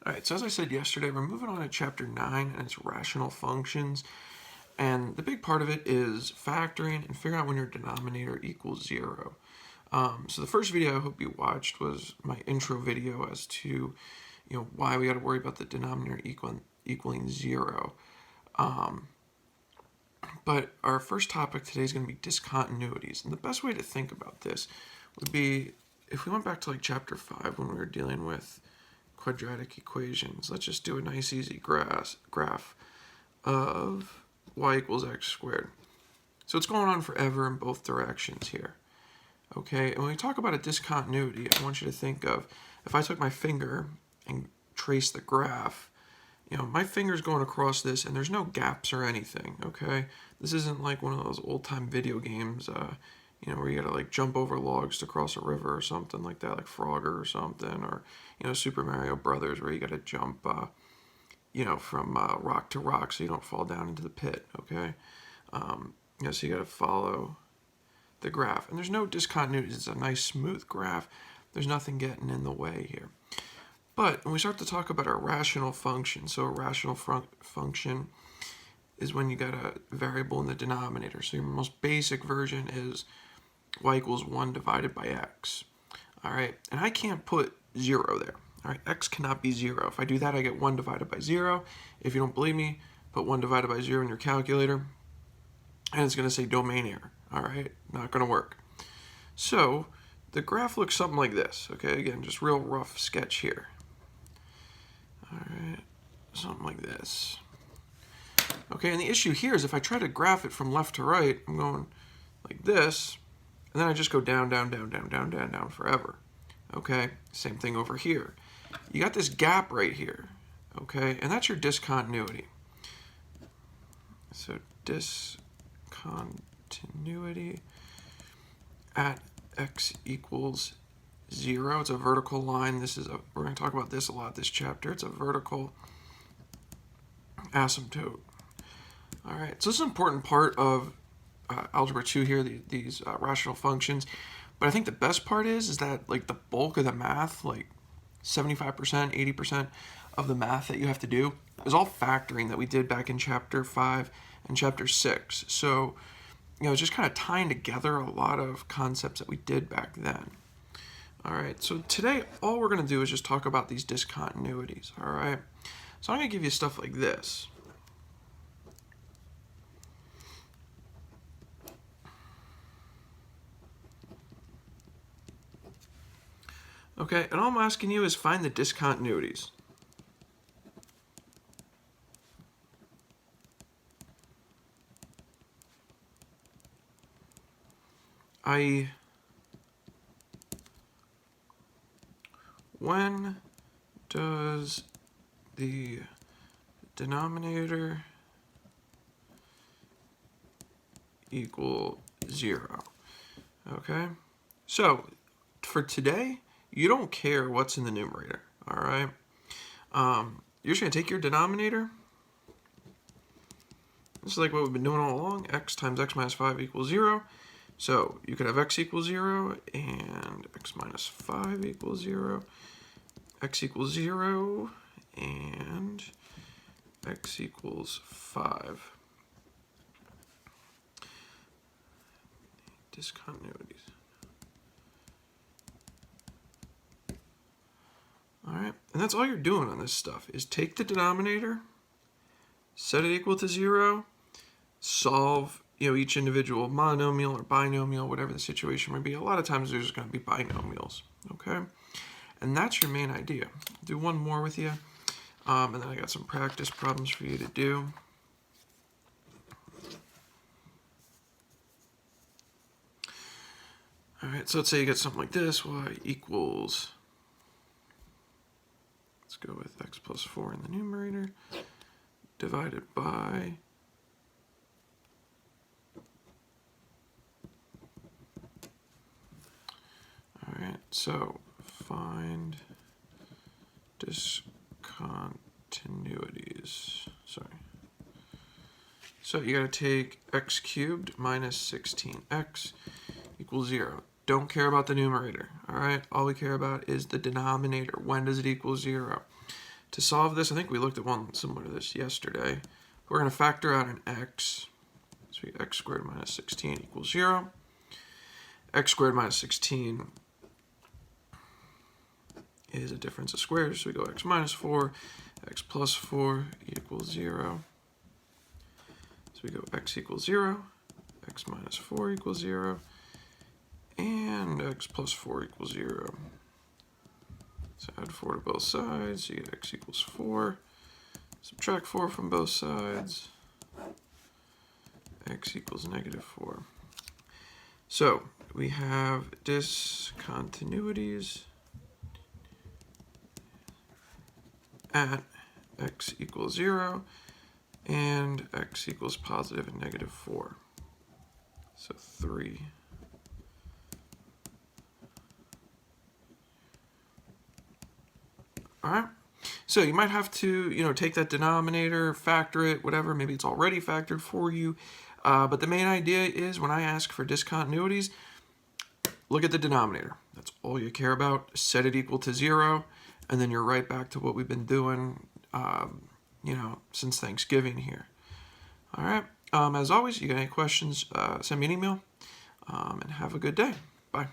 All right, so as I said yesterday, we're moving on to chapter 9, and it's rational functions. And the big part of it is factoring and figuring out when your denominator equals 0. So the first video I hope you watched was my intro video as to why we got to worry about the denominator equaling 0. But our first topic today is going to be discontinuities. And the best way to think about this would be if we went back to like chapter 5 when we were dealing with quadratic equations. Let's just do a nice easy graph of y equals x squared. So it's going on forever in both directions here. Okay, and when we talk about a discontinuity, I want you to think of if I took my finger and traced the graph, my finger's going across this and there's no gaps or anything, okay? This isn't like one of those old-time video games, where you gotta like jump over logs to cross a river or something like that, like Frogger or something, or, Super Mario Brothers where you gotta jump, from rock to rock so you don't fall down into the pit, okay? So you gotta follow the graph. And there's no discontinuities. It's a nice smooth graph. There's nothing getting in the way here. But when we start to talk about a rational function, so a rational function is when you got a variable in the denominator. So your most basic version is y equals 1 divided by x. All right, and I can't put 0 there. All right, x cannot be 0. If I do that, I get 1 divided by 0. If you don't believe me, put 1 divided by 0 in your calculator, and it's going to say domain error. All right, not going to work. So the graph looks something like this. Okay, again, just real rough sketch here. All right, something like this. Okay, and the issue here is if I try to graph it from left to right, I'm going like this, and then I just go down, down, down, down, down, down, down forever. Okay, same thing over here. You got this gap right here, okay, and that's your discontinuity. So discontinuity at x equals 0. It's a vertical line. We're going to talk about this a lot this chapter. It's a vertical asymptote. All right, so this is an important part of Algebra 2 here, these rational functions. But I think the best part is that like the bulk of the math, like 75%, 80% of the math that you have to do is all factoring that we did back in chapter 5 and chapter 6. So, it's just kind of tying together a lot of concepts that we did back then. All right, so today all we're going to do is just talk about these discontinuities, all right? So I'm going to give you stuff like this. Okay, and all I'm asking you is find the discontinuities. When does the denominator equal 0? Okay, so for today, you don't care what's in the numerator, all right? You're just going to take your denominator. This is like what we've been doing all along. X times x minus 5 equals 0. So you could have x equals 0 and x minus 5 equals 0. X equals 0 and x equals 5. Discontinuities. All right, and that's all you're doing on this stuff is take the denominator, set it equal to 0, solve each individual monomial or binomial, whatever the situation may be. A lot of times there's going to be binomials, okay? And that's your main idea. I'll do one more with you, and then I got some practice problems for you to do. All right, so let's say you get something like this, y equals, let's go with x plus 4 in the numerator, divided by all right, so find discontinuities. So you got to take x cubed minus 16x equals 0. Don't care about the numerator, all right? All we care about is the denominator. When does it equal 0? To solve this, I think we looked at one similar to this yesterday. We're going to factor out an x. So we get x squared minus 16 equals 0. X squared minus 16 is a difference of squares. So we go x minus 4, x plus 4 equals 0. So we go x equals 0, x minus 4 equals 0, and x plus 4 equals 0. So add 4 to both sides, you get x equals 4. Subtract 4 from both sides, x equals negative 4. So we have discontinuities at x equals 0 and x equals positive and negative 4. So 3. All right. So you might have to, take that denominator, factor it, whatever. Maybe it's already factored for you. But the main idea is when I ask for discontinuities, look at the denominator. That's all you care about. Set it equal to 0, and then you're right back to what we've been doing, since Thanksgiving here. All right. As always, you got any questions, send me an email, and have a good day. Bye.